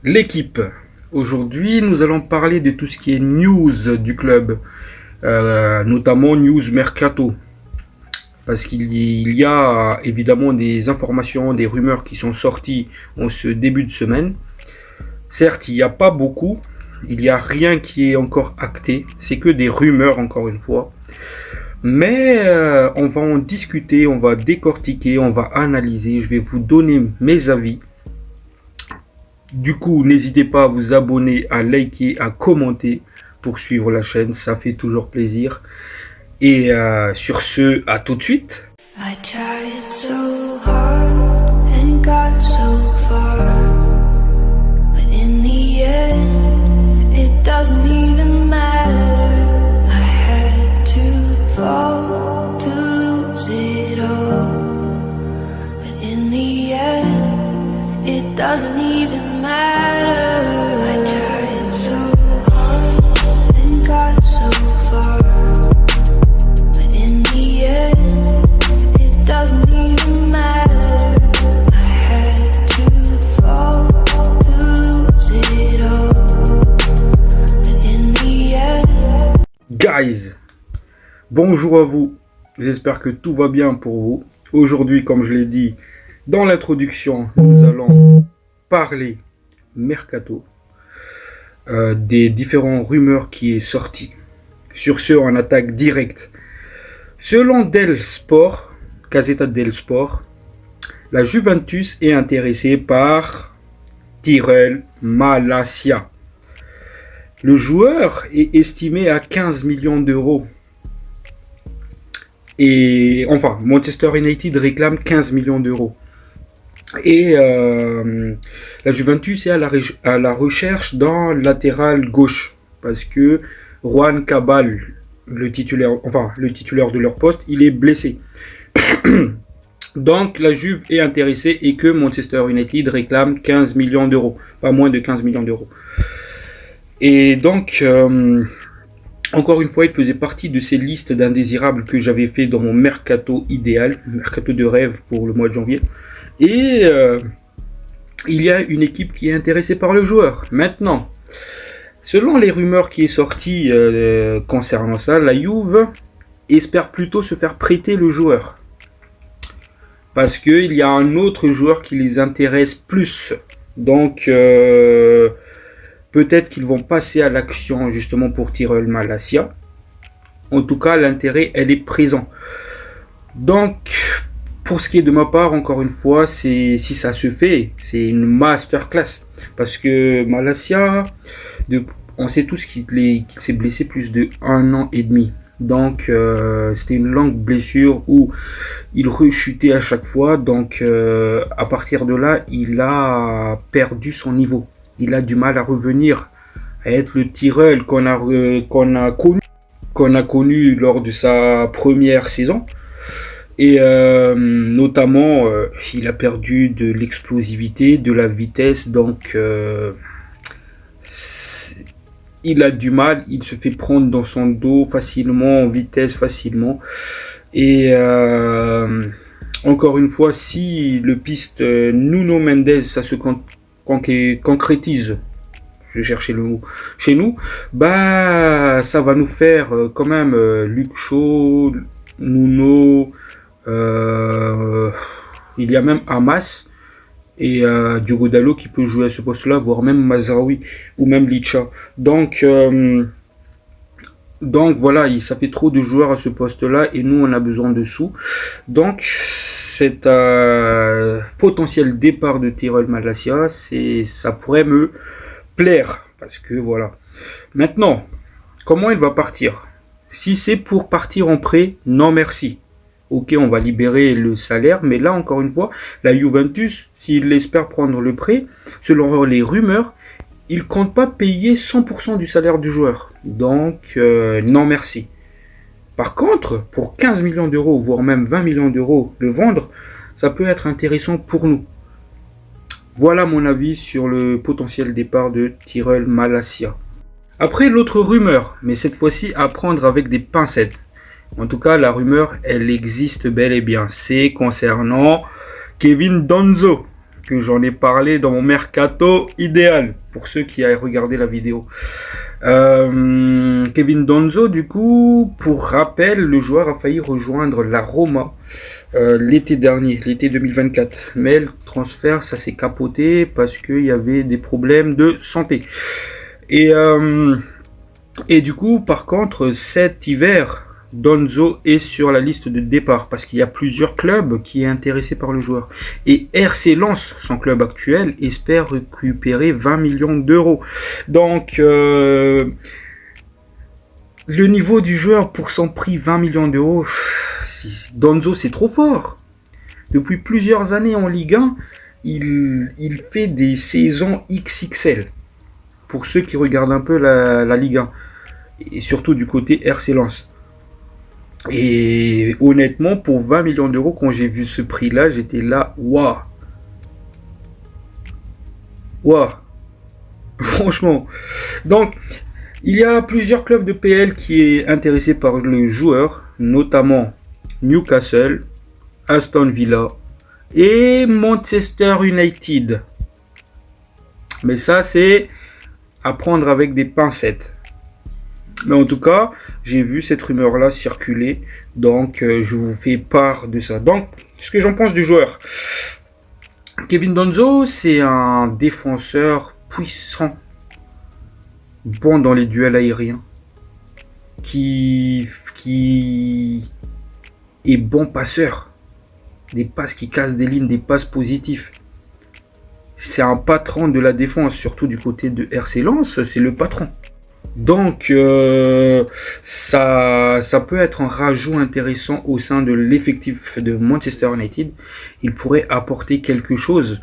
L'équipe. Aujourd'hui, nous allons parler de tout ce qui est news du club, notamment news mercato. Parce qu'il y a évidemment des informations, des rumeurs qui sont sorties en ce début de semaine. Certes, il n'y a pas beaucoup, il n'y a rien qui est encore acté, c'est que des rumeurs encore une fois. Mais on va en discuter, on va décortiquer, on va analyser, je vais vous donner mes avis. Du coup, n'hésitez pas à vous abonner, à liker, à commenter pour suivre la chaîne, ça fait toujours plaisir. Et sur ce, à tout de suite. I tried so hard and got so far, but in the end, it doesn't even matter. I had to fall to lose it all, but in the end, it doesn't even matter. I tried so hard and got so far, but in the end, it doesn't even matter. I had to fall to lose it all, but in the end. Guys, bonjour à vous. J'espère que tout va bien pour vous. Aujourd'hui, comme je l'ai dit dans l'introduction, nous allons parler mercato, des différentes rumeurs qui est sorties. Sur ce, on attaque direct. Selon Del Sport, Gazzetta del Sport, la Juventus est intéressée par Tyrell Malacia. Le joueur est estimé à 15 millions d'euros. Et enfin, Manchester United réclame 15 millions d'euros. Et la Juventus est à la recherche d'un latéral gauche. Parce que Juan Cabal, le titulaire de leur poste, il est blessé. Donc la Juve est intéressée et que Manchester United réclame 15 millions d'euros. Pas moins de 15 millions d'euros. Et donc, encore une fois, il faisait partie de ces listes d'indésirables que j'avais fait dans mon mercato idéal, mercato de rêve pour le mois de janvier. Et il y a une équipe qui est intéressée par le joueur. Maintenant, selon les rumeurs qui sont sorties concernant ça, la Juve espère plutôt se faire prêter le joueur. Parce qu'il y a un autre joueur qui les intéresse plus. Donc, peut-être qu'ils vont passer à l'action justement pour Tyrell Malacia. En tout cas, l'intérêt, elle est présent. Donc, pour ce qui est de ma part, encore une fois, si ça se fait, c'est une masterclass. Parce que Malacia, on sait tous qu'il s'est blessé plus de 1 an et demi. Donc, c'était une longue blessure où il rechutait à chaque fois. Donc, à partir de là, il a perdu son niveau. Il a du mal à revenir à être le Tyrell qu'on a connu lors de sa première saison. Et notamment, il a perdu de l'explosivité, de la vitesse. Donc, il a du mal. Il se fait prendre dans son dos facilement, en vitesse facilement. Et encore une fois, si le piste Nuno Mendes, ça se concrétise, je vais chercher le mot, chez nous, bah ça va nous faire quand même Luke Shaw, Nuno, il y a même Hamas et Diogo Dalot qui peut jouer à ce poste là, voire même Mazraoui ou même Licha. Donc voilà, ça fait trop de joueurs à ce poste là et nous on a besoin de sous. Donc cet potentiel départ de Tyrell Malacia, ça pourrait me plaire. Parce que voilà. Maintenant, comment il va partir? Si c'est pour partir en prêt, non merci. Ok, on va libérer le salaire, mais là encore une fois, la Juventus, s'il espère prendre le prêt, selon les rumeurs, il ne compte pas payer 100% du salaire du joueur. Donc, non merci. Par contre, pour 15 millions d'euros, voire même 20 millions d'euros, le vendre, ça peut être intéressant pour nous. Voilà mon avis sur le potentiel départ de Tyrell Malacia. Après, l'autre rumeur, mais cette fois-ci à prendre avec des pincettes. En tout cas, la rumeur, elle existe bel et bien. C'est concernant Kevin Danso. que j'en ai parlé dans mon mercato idéal, pour ceux qui avaient regardé la vidéo. Kevin Donzo, du coup, pour rappel, le joueur a failli rejoindre la Roma l'été dernier, l'été 2024. Mais le transfert, ça s'est capoté parce qu'il y avait des problèmes de santé. Et du coup, par contre, cet hiver, Donzo est sur la liste de départ parce qu'il y a plusieurs clubs qui sont intéressés par le joueur. Et RC Lens, son club actuel, espère récupérer 20 millions d'euros. Donc, le niveau du joueur pour son prix 20 millions d'euros, Donzo c'est trop fort. Depuis plusieurs années en Ligue 1, il fait des saisons XXL. Pour ceux qui regardent un peu la Ligue 1. Et surtout du côté RC Lens. Et honnêtement, pour 20 millions d'euros, quand j'ai vu ce prix-là, j'étais là, waouh. Waouh. Franchement. Donc, il y a plusieurs clubs de PL qui sont intéressés par le joueur, notamment Newcastle, Aston Villa et Manchester United. Mais ça, c'est à prendre avec des pincettes. Mais en tout cas, j'ai vu cette rumeur-là circuler, donc je vous fais part de ça. Donc, ce que j'en pense du joueur. Kevin Donzo, c'est un défenseur puissant, bon dans les duels aériens, qui est bon passeur. Des passes qui cassent des lignes, des passes positives. C'est un patron de la défense, surtout du côté de RC Lens, c'est le patron. Donc, ça peut être un rajout intéressant au sein de l'effectif de Manchester United. Il pourrait apporter quelque chose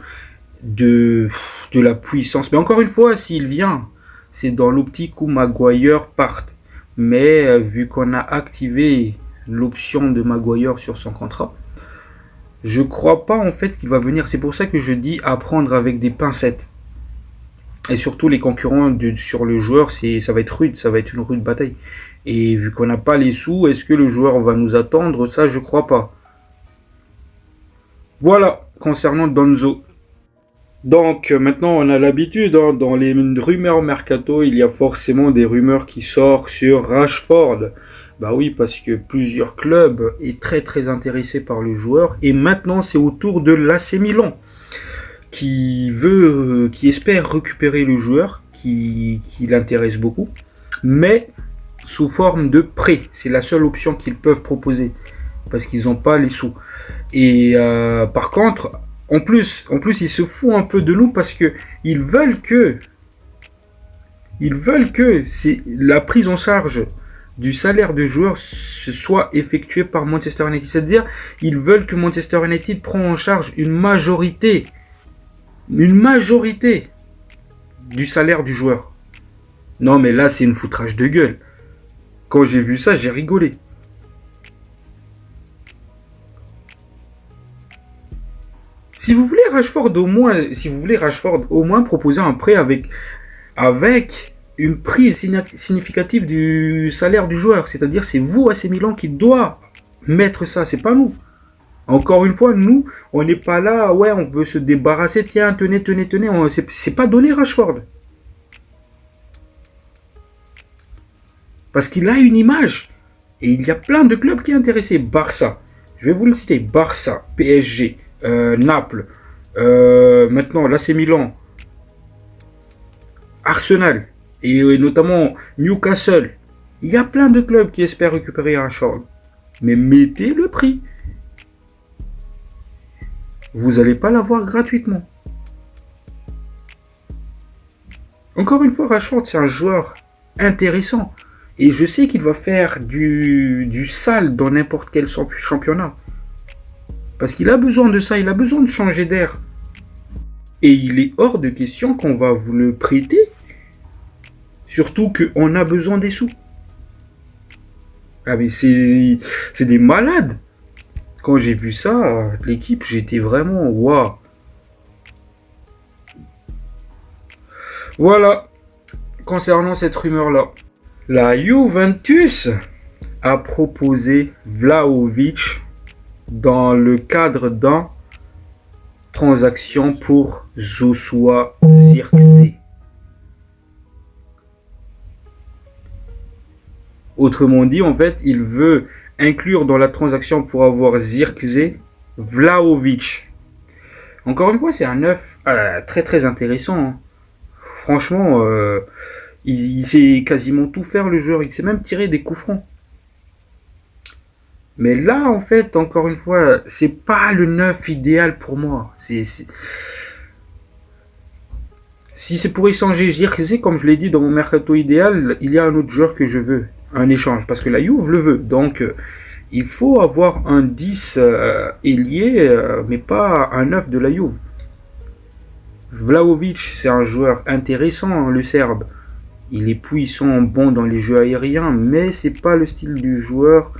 de la puissance. Mais encore une fois, s'il vient, c'est dans l'optique où Maguire parte. Mais vu qu'on a activé l'option de Maguire sur son contrat, je crois pas en fait qu'il va venir. C'est pour ça que je dis à prendre avec des pincettes. Et surtout les concurrents sur le joueur, ça va être rude, ça va être une rude bataille. Et vu qu'on n'a pas les sous, est-ce que le joueur va nous attendre? Ça, je crois pas. Voilà, concernant Donzo. Donc maintenant, on a l'habitude, hein, dans les rumeurs mercato, il y a forcément des rumeurs qui sortent sur Rashford. Bah oui, parce que plusieurs clubs est très très intéressés par le joueur. Et maintenant, c'est au tour de l'AC Milan qui espère récupérer le joueur, qui l'intéresse beaucoup, mais sous forme de prêt. C'est la seule option qu'ils peuvent proposer, parce qu'ils n'ont pas les sous. Et par contre, en plus, ils se foutent un peu de nous, parce que ils veulent que c'est la prise en charge du salaire de joueur soit effectuée par Manchester United. C'est-à-dire, ils veulent que Manchester United prenne en charge une majorité du salaire du joueur. Non, mais là, c'est une foutrage de gueule. Quand j'ai vu ça, j'ai rigolé. Si vous voulez Rashford, au moins proposer un prêt avec une prise significative du salaire du joueur. C'est-à-dire, c'est vous, AC Milan, qui doit mettre ça. C'est pas nous. Encore une fois, nous, on n'est pas là, ouais, on veut se débarrasser, tiens, tenez, c'est pas donné Rashford. Parce qu'il a une image. Et il y a plein de clubs qui sont intéressés. Barça, je vais vous le citer, Barça, PSG, Naples, maintenant l'AC Milan, Arsenal, et notamment Newcastle. Il y a plein de clubs qui espèrent récupérer Rashford. Mais mettez le prix. Vous n'allez pas l'avoir gratuitement. Encore une fois, Rashford, c'est un joueur intéressant. Et je sais qu'il va faire du sale dans n'importe quel championnat. Parce qu'il a besoin de ça, il a besoin de changer d'air. Et il est hors de question qu'on va vous le prêter. Surtout qu'on a besoin des sous. Ah mais c'est des malades. Quand j'ai vu ça, l'équipe, j'étais vraiment waouh. Voilà, concernant cette rumeur-là. La Juventus a proposé Vlahovic dans le cadre d'un transaction pour Joshua Zirkzee. Autrement dit, en fait, il veut inclure dans la transaction pour avoir Zirkzee, Vlahovic. Encore une fois, c'est un œuf très très intéressant. Hein. Franchement, il sait quasiment tout faire le joueur. Il sait même tirer des coups francs. Mais là, en fait, encore une fois, c'est pas le neuf idéal pour moi. Si c'est pour échanger Zirkzee, comme je l'ai dit dans mon mercato idéal, il y a un autre joueur que je veux. Un échange. Parce que la Juve le veut. Donc, il faut avoir un 10 ailier, mais pas un 9 de la Juve. Vlahovic, c'est un joueur intéressant, hein, le Serbe. Il est puissant, bon dans les jeux aériens, mais c'est pas le style du joueur.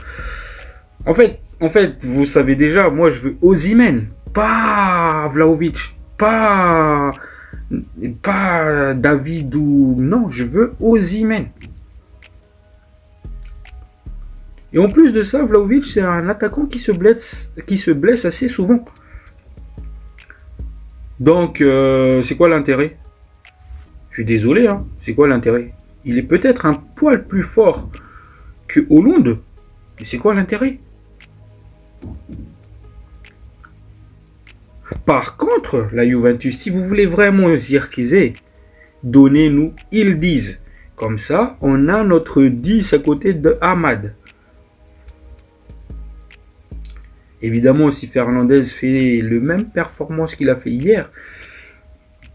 En fait, vous savez déjà, moi je veux Osimhen, pas Vlahovic, pas David ou non, je veux Osimhen. Et en plus de ça, Vlahovic, c'est un attaquant qui se blesse assez souvent. Donc, c'est quoi l'intérêt? Je suis désolé, hein. C'est quoi l'intérêt? Il est peut-être un poil plus fort que Hollande, mais c'est quoi l'intérêt? Par contre, la Juventus, si vous voulez vraiment Zirkzee, donnez-nous Yildiz. Comme ça, on a notre 10 à côté de Hamad. Évidemment, si Fernandez fait le même performance qu'il a fait hier,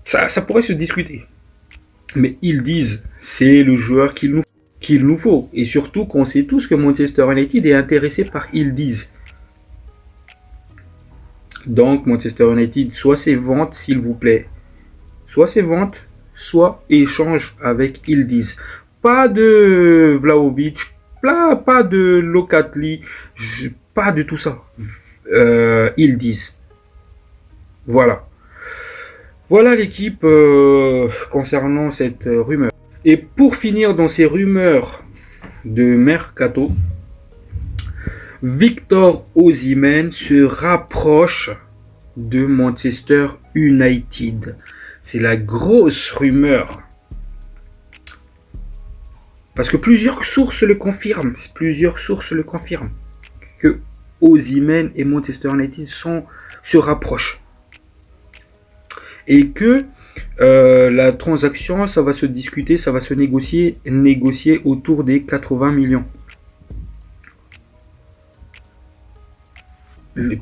ça pourrait se discuter. Mais Yildiz, c'est le joueur qu'il nous faut. Et surtout qu'on sait tous que Manchester United est intéressé par Yildiz. Donc Manchester United, soit c'est vente s'il vous plaît, soit c'est vente, soit échange avec Yildiz. Pas de Vlahovic, pas de Lokatli, pas de tout ça. Yildiz. Voilà. Voilà l'équipe concernant cette rumeur. Et pour finir dans ces rumeurs de mercato, Victor Osimhen se rapproche de Manchester United. C'est la grosse rumeur. Parce que plusieurs sources le confirment. Que Osimhen et Manchester United se rapprochent. Et que la transaction, ça va se discuter, ça va se négocier autour des 80 millions.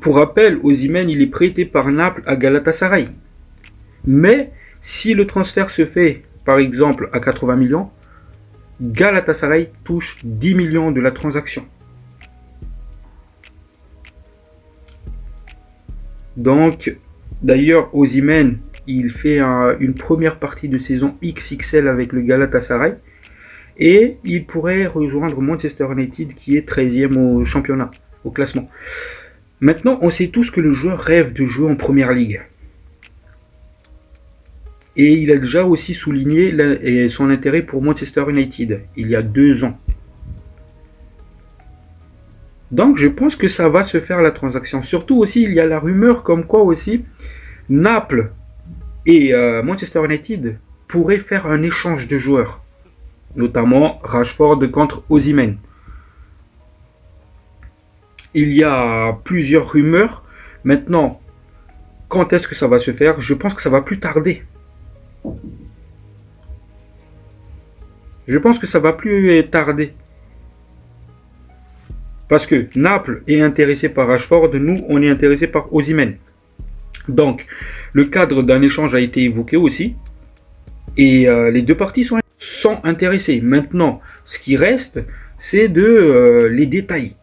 Pour rappel, Osimhen, il est prêté par Naples à Galatasaray. Mais si le transfert se fait, par exemple, à 80 millions, Galatasaray touche 10 millions de la transaction. Donc, d'ailleurs, Osimhen, il fait une première partie de saison XXL avec le Galatasaray. Et il pourrait rejoindre Manchester United qui est 13e au championnat, au classement. Maintenant, on sait tous que le joueur rêve de jouer en première ligue. Et il a déjà aussi souligné son intérêt pour Manchester United, il y a 2 ans. Donc je pense que ça va se faire la transaction. Surtout aussi, il y a la rumeur comme quoi aussi, Naples et Manchester United pourraient faire un échange de joueurs. Notamment Rashford contre Osimhen. Il y a plusieurs rumeurs. Maintenant, quand est-ce que ça va se faire? Je pense que ça va plus tarder. Parce que Naples est intéressé par Rashford, nous, on est intéressé par Osimhen. Donc, le cadre d'un échange a été évoqué aussi. Et les deux parties sont intéressées. Maintenant, ce qui reste, c'est les détails.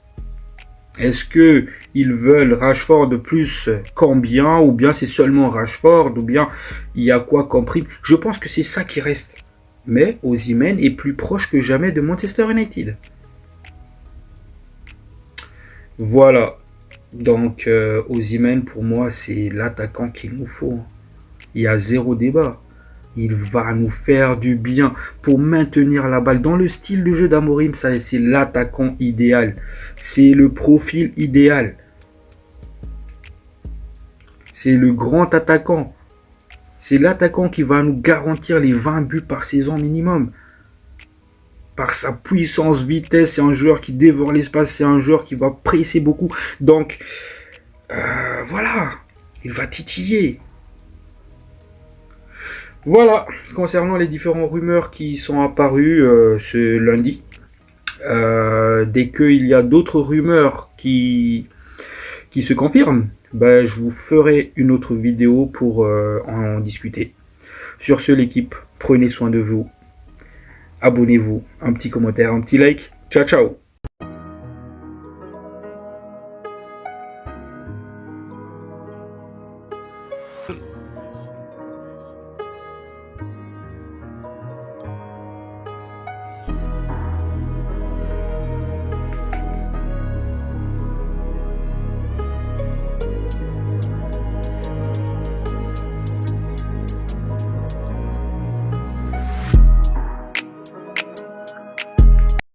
Est-ce qu'ils veulent Rashford de plus combien? Ou bien c'est seulement Rashford? Ou bien il y a quoi compris? Je pense que c'est ça qui reste. Mais Osimhen est plus proche que jamais de Manchester United. Voilà. Donc Osimhen pour moi c'est l'attaquant qu'il nous faut. Il y a zéro débat. Il va nous faire du bien pour maintenir la balle dans le style de jeu d'Amorim. Ça, c'est l'attaquant idéal. C'est le profil idéal. C'est le grand attaquant. C'est l'attaquant qui va nous garantir les 20 buts par saison minimum. Par sa puissance, vitesse, c'est un joueur qui dévore l'espace, c'est un joueur qui va presser beaucoup. Donc, voilà, il va titiller. Voilà, concernant les différentes rumeurs qui sont apparues ce lundi. Dès qu'il y a d'autres rumeurs qui se confirment, ben, je vous ferai une autre vidéo pour en discuter. Sur ce, l'équipe, prenez soin de vous. Abonnez-vous, un petit commentaire, un petit like. Ciao, ciao.